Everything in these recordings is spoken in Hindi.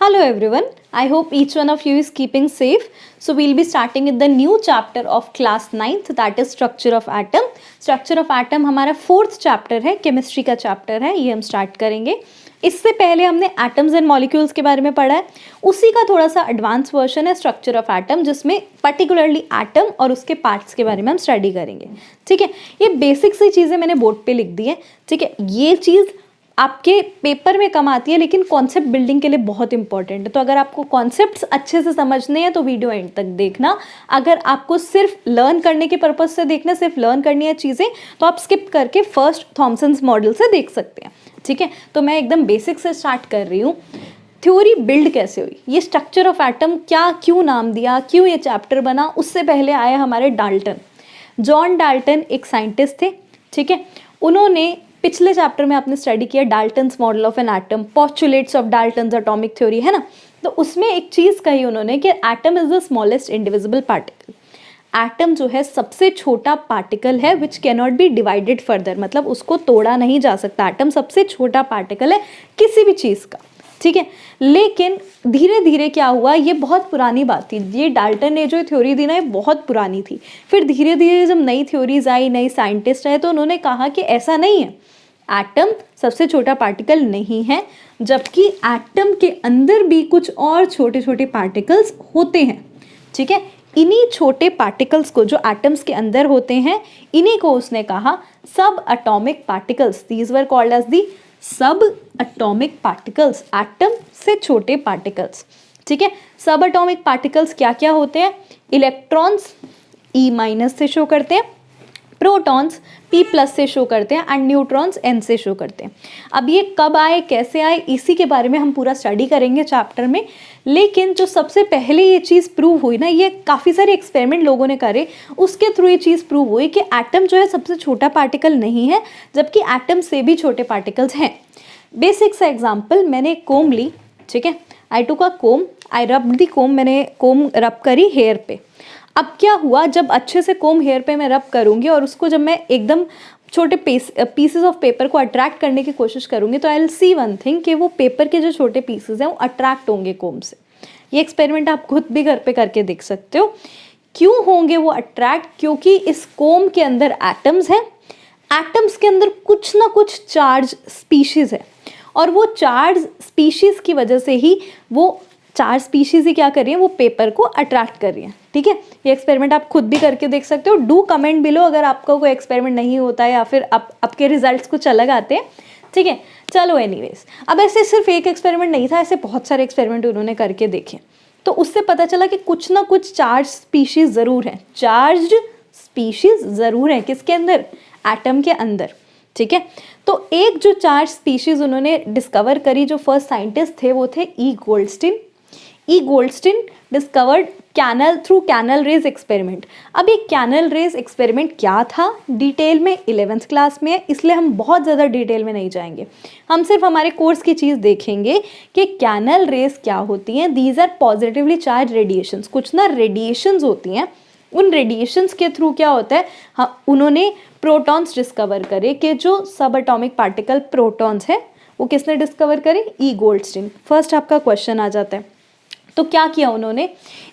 Hello everyone, I hope each one of you is keeping safe. So we'll be starting with the new chapter of class 9th, that is structure of atom. Structure of atom हमारा 4th चैप्टर है, केमिस्ट्री का चैप्टर है, ये हम स्टार्ट करेंगे. इससे पहले हमने एटम्स एंड मॉलिक्यूल्स के बारे में पढ़ा है, उसी का थोड़ा सा एडवांस वर्जन है स्ट्रक्चर ऑफ एटम, जिसमें पर्टिकुलरली एटम और उसके पार्ट्स के बारे में हम स्टडी करेंगे. ठीक है, ये बेसिक सी चीज़ें मैंने बोर्ड पे लिख दी है. ठीक है, ये चीज़ आपके पेपर में कम आती है लेकिन कॉन्सेप्ट बिल्डिंग के लिए बहुत इंपॉर्टेंट है. तो अगर आपको कॉन्सेप्ट्स अच्छे से समझने हैं तो वीडियो एंड तक देखना. अगर आपको सिर्फ लर्न करने के पर्पज से देखना, सिर्फ लर्न करनी है चीज़ें, तो आप स्किप करके फर्स्ट थॉमसन्स मॉडल से देख सकते हैं. ठीक है, तो मैं एकदम बेसिक से स्टार्ट कर रही हूँ. थ्योरी बिल्ड कैसे हुई, ये स्ट्रक्चर ऑफ एटम क्या क्यों नाम दिया, क्यों ये चैप्टर बना, उससे पहले आए हमारे डाल्टन. जॉन डाल्टन एक साइंटिस्ट थे. ठीक है, उन्होंने पिछले चैप्टर में आपने स्टडी किया Dalton's model of an atom, postulates of Dalton's atomic theory, है ना. तो उसमें एक चीज़ कही उन्होंने कि atom is the smallest indivisible particle. Atom जो है सबसे छोटा पार्टिकल है which can not be divided further, मतलब उसको तोड़ा नहीं जा सकता. एटम सबसे छोटा पार्टिकल है किसी भी चीज़ का. ठीक है, लेकिन धीरे धीरे क्या हुआ, ये बहुत पुरानी बात थी. ये डाल्टन ने जो थ्योरी दी ना, ये बहुत पुरानी थी. फिर धीरे धीरे जब नई थ्योरीज आई, नई साइंटिस्ट आए, तो उन्होंने कहा कि ऐसा नहीं है, एटम सबसे छोटा पार्टिकल नहीं है, जबकि एटम के अंदर भी कुछ और छोटे छोटे पार्टिकल्स होते हैं. ठीक है, इन्हीं छोटे पार्टिकल्स को जो एटम्स के अंदर होते हैं, इन्हीं को उसने कहा subatomic particles. These were called as the subatomic particles, atom से छोटे पार्टिकल्स. ठीक है, सब एटॉमिक पार्टिकल्स क्या क्या होते हैं, इलेक्ट्रॉन्स E- से शो करते हैं, प्रोटॉन्स P+ से शो करते हैं, एंड न्यूट्रॉन्स N से शो करते हैं. अब ये कब आए, कैसे आए, इसी के बारे में हम पूरा स्टडी करेंगे चैप्टर में. लेकिन जो सबसे पहले ये चीज़ प्रूव हुई ना, ये काफ़ी सारे एक्सपेरिमेंट लोगों ने करे, उसके थ्रू ये चीज़ प्रूव हुई कि एटम जो है सबसे छोटा पार्टिकल नहीं है, जबकि एटम से भी छोटे पार्टिकल्स हैं. बेसिक सा एग्जाम्पल, मैंने एक कोम ली. ठीक है, आई टुक अ कोम, आई रब दी कोम, मैंने कोम रब करी हेयर पे. अब क्या हुआ, जब अच्छे से कोम हेयर पे मैं रब करूँगी और उसको जब मैं एकदम छोटे पीसेस ऑफ पेपर को अट्रैक्ट करने की कोशिश करूँगी, तो I will see one thing कि वो पेपर के जो छोटे पीसेस हैं वो अट्रैक्ट होंगे कोम से. ये एक्सपेरिमेंट आप खुद भी घर पे करके देख सकते हो. क्यों होंगे वो अट्रैक्ट, क्योंकि इस कोम के अंदर एटम्स हैं, एटम्स के अंदर कुछ ना कुछ चार्ज स्पीशीज़ है, और वो चार्ज स्पीशीज़ की वजह से ही वो चार स्पीशीज़ ही क्या कर रही है, वो पेपर को अट्रैक्ट कर रही है. ठीक है, ये एक्सपेरिमेंट आप खुद भी करके देख सकते हो. डू कमेंट बिलो अगर आपका कोई एक्सपेरिमेंट नहीं होता है या फिर आपके रिजल्ट्स कुछ अलग आते हैं. ठीक है, चलो एनीवेज, अब ऐसे सिर्फ एक एक्सपेरिमेंट नहीं था, ऐसे बहुत सारे एक्सपेरिमेंट उन्होंने करके देखे. तो उससे पता चला कि कुछ ना कुछ चार्ज स्पीशीज़ ज़रूर हैं, चार्ज स्पीशीज़ ज़रूर हैं. किसके अंदर, एटम के अंदर. ठीक है, तो एक जो चार्ज स्पीशीज़ उन्होंने डिस्कवर करी, जो फर्स्ट साइंटिस्ट थे वो थे E. Goldstein. E. Goldstein discovered through canal rays experiment. अब ये कैनल रेज एक्सपेरिमेंट क्या था, डिटेल में 11th क्लास में है, इसलिए हम बहुत ज़्यादा डिटेल में नहीं जाएंगे. हम सिर्फ हमारे कोर्स की चीज़ देखेंगे कि कैनल रेज क्या होती हैं. These are positively charged radiations. कुछ ना रेडिएशंस होती हैं, उन रेडिएशंस के थ्रू क्या होता है, हाँ, उन्होंने प्रोटॉन्स डिस्कवर करे कि जो सब एटॉमिक पार्टिकल प्रोटॉन्स है वो किसने डिस्कवर करे, E. गोल्डस्टीन. फर्स्ट आपका क्वेश्चन आ जाता है. तो क्या किया उन्होंने,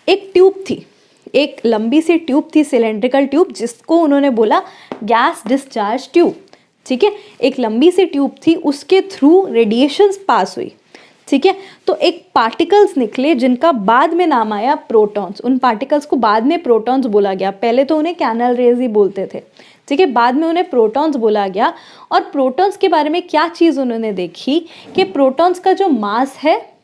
एक ट्यूब थी, एक लंबी सी ट्यूब थी, सिलेंड्रिकल ट्यूब, जिसको उन्होंने बोला गैस डिस्चार्ज ट्यूब. ठीक है, एक लंबी सी ट्यूब थी, उसके थ्रू रेडिएशंस पास हुई. ठीक है, तो एक पार्टिकल्स निकले जिनका बाद में नाम आया प्रोटॉन्स. उन पार्टिकल्स को बाद में प्रोटॉन्स बोला गया, पहले तो उन्हें कैनल रेज ही बोलते थे. ठीक है, बाद में उन्हें प्रोटॉन्स बोला गया. और प्रोटॉन्स के बारे में क्या चीज़ उन्होंने देखी कि प्रोटॉन्स का जो मास है,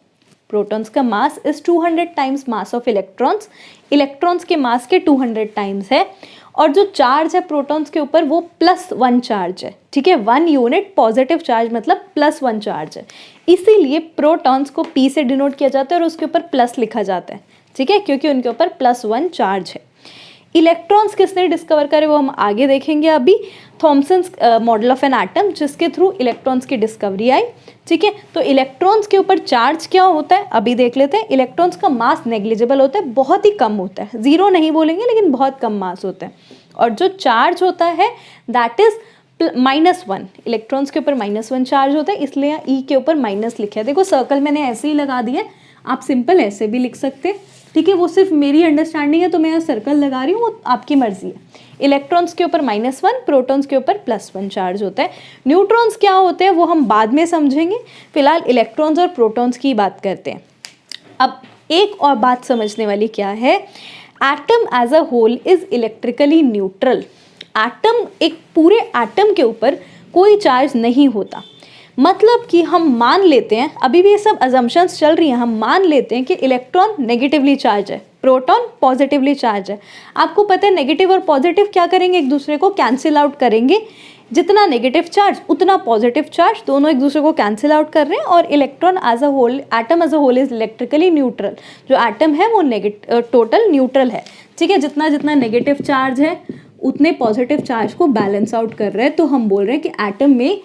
प्रोटॉन्स का mass is 200 times mass of electrons. Electrons के मास के 200 टाइम्स है, और जो चार्ज है प्रोटॉन्स के ऊपर वो +1 चार्ज है. ठीक है, 1 यूनिट पॉजिटिव चार्ज मतलब +1 चार्ज है. इसीलिए प्रोटॉन्स को P से डिनोट किया जाता है और उसके ऊपर प्लस लिखा जाता है. ठीक है, क्योंकि उनके ऊपर +1 चार्ज है. इलेक्ट्रॉन्स किसने डिस्कवर करे वो हम आगे देखेंगे. अभी Thomson's model of an atom, जिसके थ्रू इलेक्ट्रॉन्स की डिस्कवरी आई. ठीक है, तो इलेक्ट्रॉन्स के ऊपर चार्ज क्या होता है अभी देख लेते हैं. इलेक्ट्रॉन्स का मास नेग्लिजिबल होता है, बहुत ही कम होता है, 0 नहीं बोलेंगे लेकिन बहुत कम मास होता है. और जो चार्ज होता है दैट इज -1. इलेक्ट्रॉन्स के ऊपर -1 चार्ज होता है, इसलिए E के ऊपर माइनस लिखा है. देखो सर्कल मैंने ऐसे ही लगा दिया, आप सिंपल ऐसे भी लिख सकते हैं, ठीक है, वो सिर्फ मेरी अंडरस्टैंडिंग है तो मैं यहाँ सर्कल लगा रही हूँ, वो आपकी मर्जी है। इलेक्ट्रॉन्स के ऊपर -1, प्रोटॉन्स के ऊपर +1 चार्ज होता है। न्यूट्रॉन्स क्या होते हैं वो हम बाद में समझेंगे, फिलहाल इलेक्ट्रॉन्स और प्रोटॉन्स की बात करते हैं। अब एक और बात समझने वाली क्या है, atom as a whole is electrically neutral. Atom, एक पूरे एटम के ऊपर कोई चार्ज नहीं होता, मतलब कि हम मान लेते हैं, अभी भी ये सब अजम्पशंस चल रही हैं, हम मान लेते हैं कि इलेक्ट्रॉन नेगेटिवली चार्ज है, प्रोटॉन पॉजिटिवली चार्ज है। आपको पता है नेगेटिव और पॉजिटिव क्या करेंगे, एक दूसरे को कैंसिल आउट करेंगे, जितना नेगेटिव चार्ज उतना पॉजिटिव चार्ज, दोनों एक दूसरे को कैंसिल आउट कर रहे हैं। और electron as a whole, atom as a whole is electrically neutral. जो एटम है वो टोटल न्यूट्रल है, ठीक है, जितना जितना नेगेटिव चार्ज है उतने पॉजिटिव चार्ज को बैलेंस आउट कर रहे हैं, तो हम बोल रहे हैं कि एटम में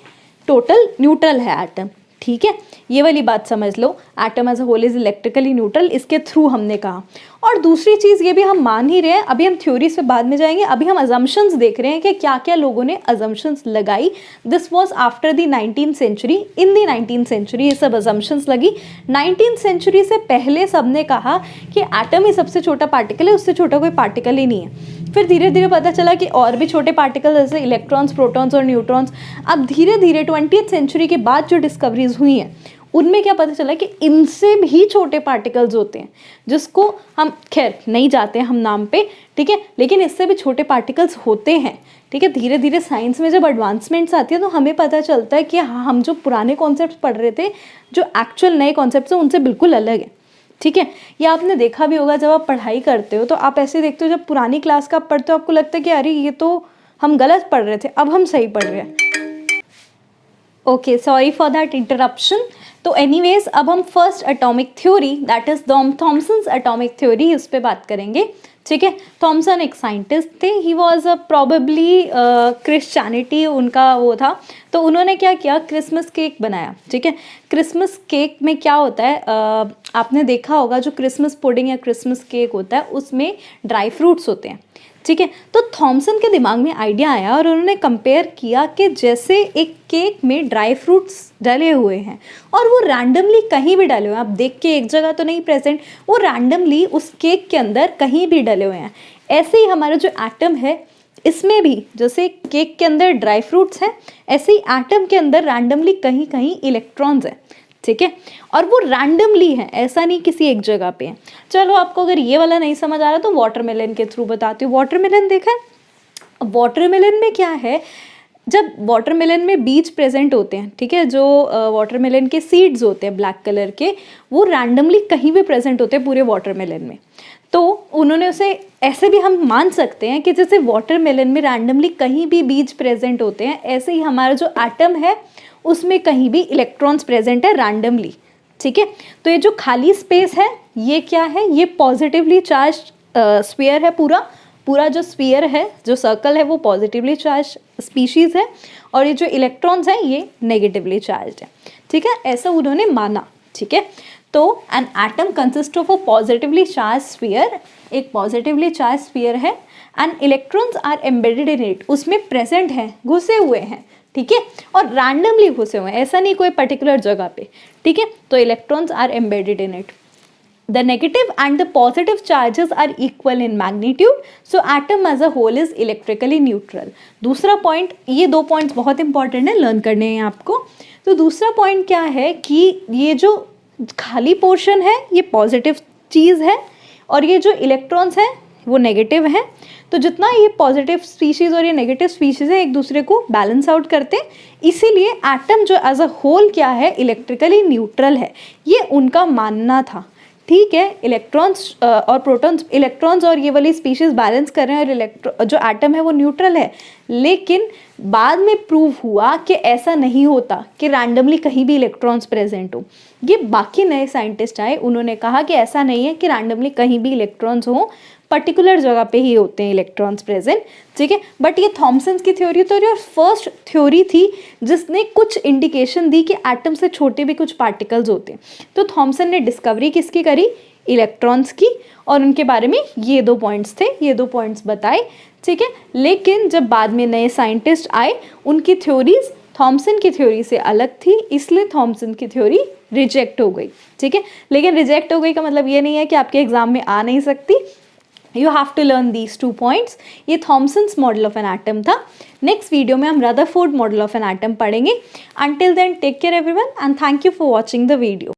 टोटल न्यूट्रल है एटम, ठीक है। ये वाली बात समझ लो, atom as a whole is electrically neutral, इसके थ्रू हमने कहा। और दूसरी चीज़ ये भी हम मान ही रहे हैं, अभी हम थ्योरीज पे बाद में जाएंगे, अभी हम अजम्पशंस देख रहे हैं कि क्या क्या लोगों ने अजम्पशंस लगाई। This was after the 19th century, in the 19th century ये सब अजम्पशंस लगी। 19th सेंचुरी से पहले सबने कहा कि एटम ही सबसे छोटा पार्टिकल है, उससे छोटा कोई पार्टिकल ही नहीं है। फिर धीरे धीरे पता चला कि और भी छोटे पार्टिकल जैसे इलेक्ट्रॉन्स, प्रोटॉन्स और न्यूट्रॉन्स। अब धीरे धीरे 20th सेंचुरी के बाद जो डिस्कवरीज हुई हैं उनमें क्या पता चला कि इनसे भी छोटे पार्टिकल्स होते हैं, जिसको हम, खैर नहीं जाते हैं हम नाम पे, ठीक है, लेकिन इससे भी छोटे पार्टिकल्स होते हैं, ठीक है। धीरे धीरे साइंस में जब एडवांसमेंट्स आती है तो हमें पता चलता है कि हाँ, हम जो पुराने कॉन्सेप्ट पढ़ रहे थे, जो एक्चुअल नए कॉन्सेप्ट हैं उनसे बिल्कुल अलग है, ठीक है। ये आपने देखा भी होगा, जब आप पढ़ाई करते हो तो आप ऐसे देखते हो, जब पुरानी क्लास का आप पढ़ते हो आपको लगता है कि अरे ये तो हम गलत पढ़ रहे थे, अब हम सही पढ़ रहे हैं। Okay, sorry for that interruption. तो एनीवेज अब हम first atomic theory, that is Thomson's atomic theory, इस पे बात करेंगे, ठीक है। थॉमसन एक साइंटिस्ट थे, ही वॉज प्रॉबेबली क्रिश्चियनिटी उनका वो था। तो उन्होंने क्या किया, क्रिसमस केक बनाया, ठीक है। क्रिसमस केक में क्या होता है, आपने देखा होगा जो क्रिसमस पुडिंग या क्रिसमस केक होता है उसमें ड्राई फ्रूट्स होते हैं, ठीक है। तो थॉमसन के दिमाग में आइडिया आया और उन्होंने कंपेयर किया कि जैसे एक केक में ड्राई फ्रूट्स डले हुए हैं और वो रैंडमली कहीं भी डले हुए हैं, आप देख के एक जगह तो नहीं प्रेजेंट, वो रैंडमली उस केक के अंदर कहीं भी डले हुए हैं। ऐसे ही हमारा जो एटम है इसमें भी, जैसे केक के अंदर ड्राई फ्रूट्स हैं, ऐसे ही एटम के अंदर रैंडमली कहीं कहीं इलेक्ट्रॉन्स हैं, ठीक है। और वो रैंडमली है, ऐसा नहीं किसी एक जगह पे है। चलो आपको अगर ये वाला नहीं समझ आ रहा तो वाटरमेलन के थ्रू बताती हूँ। वाटरमेलन देखा है, वाटरमेलन में क्या है, जब वाटरमेलन में बीज प्रेजेंट होते हैं, ठीक है, जो वाटरमेलन के सीड्स होते हैं ब्लैक कलर के, वो रैंडमली कहीं भी प्रेजेंट होते हैं पूरे वाटरमेलन में। तो उन्होंने उसे ऐसे भी हम मान सकते हैं कि जैसे वाटरमेलन में रैंडमली कहीं भी बीज प्रेजेंट होते हैं, ऐसे ही हमारा जो एटम है उसमें कहीं भी इलेक्ट्रॉन्स प्रेजेंट है रैंडमली, ठीक है। तो ये जो खाली स्पेस है ये क्या है, ये पॉजिटिवली चार्ज स्फीयर है, पूरा जो स्फीयर है, जो सर्कल है वो पॉजिटिवली चार्ज स्पीशीज़ है, और ये जो इलेक्ट्रॉन्स हैं ये नेगेटिवली चार्ज है, ठीक है। ऐसा उन्होंने माना, ठीक है। तो an atom consist of a positively charged sphere, एक पॉजिटिवली चार्ज स्फीयर है, and electrons are embedded in it, उसमें प्रेजेंट हैं, घुसे हुए हैं, ठीक है, और रैंडमली घुसे हुए हैं, ऐसा नहीं कोई पर्टिकुलर जगह पे, ठीक है। तो electrons are embedded in it. The negative and the positive charges are equal in magnitude, so atom as a whole is electrically neutral. दूसरा पॉइंट, ये दो पॉइंट्स बहुत इंपॉर्टेंट है, लर्न करने हैं आपको। तो दूसरा पॉइंट क्या है कि ये जो खाली पोर्शन है ये पॉजिटिव चीज़ है, और ये जो इलेक्ट्रॉन्स हैं वो नेगेटिव हैं। तो जितना ये पॉजिटिव स्पीशीज़ और ये नेगेटिव स्पीशीज़ है एक दूसरे को बैलेंस आउट करते हैं, इसीलिए एटम जो एज अ होल क्या है, इलेक्ट्रिकली न्यूट्रल है, ये उनका मानना था, ठीक है। इलेक्ट्रॉन्स और प्रोटॉन्स, इलेक्ट्रॉन्स और ये वाली स्पीशीज़ बैलेंस कर रहे हैं और जो एटम है वो न्यूट्रल है। लेकिन बाद में प्रूव हुआ कि ऐसा नहीं होता कि रैंडमली कहीं भी इलेक्ट्रॉन्स प्रेजेंट हो। ये बाकी नए साइंटिस्ट आए, उन्होंने कहा कि ऐसा नहीं है कि रैंडमली कहीं भी इलेक्ट्रॉन्स हो, पर्टिकुलर जगह पे ही होते हैं इलेक्ट्रॉन्स प्रेजेंट, ठीक है। बट ये थॉमसन की थ्योरी तो और फर्स्ट थ्योरी थी जिसने कुछ इंडिकेशन दी कि एटम से छोटे भी कुछ पार्टिकल्स होते हैं। तो थॉमसन ने डिस्कवरी किसकी करी, इलेक्ट्रॉन्स की, और उनके बारे में ये दो पॉइंट्स थे, ये दो पॉइंट्स बताए, ठीक है। लेकिन जब बाद में नए साइंटिस्ट आए उनकी थ्योरीज थॉमसन की थ्योरी से अलग थी, इसलिए थॉमसन की थ्योरी रिजेक्ट हो गई, ठीक है। लेकिन रिजेक्ट हो गई का मतलब ये नहीं है कि आपके एग्जाम में आ नहीं सकती। You have to learn these 2 points. ये Thomson's model of an atom था। नेक्स्ट वीडियो में हम Rutherford model of an atom पढ़ेंगे। Until then take care everyone and thank you for watching the video.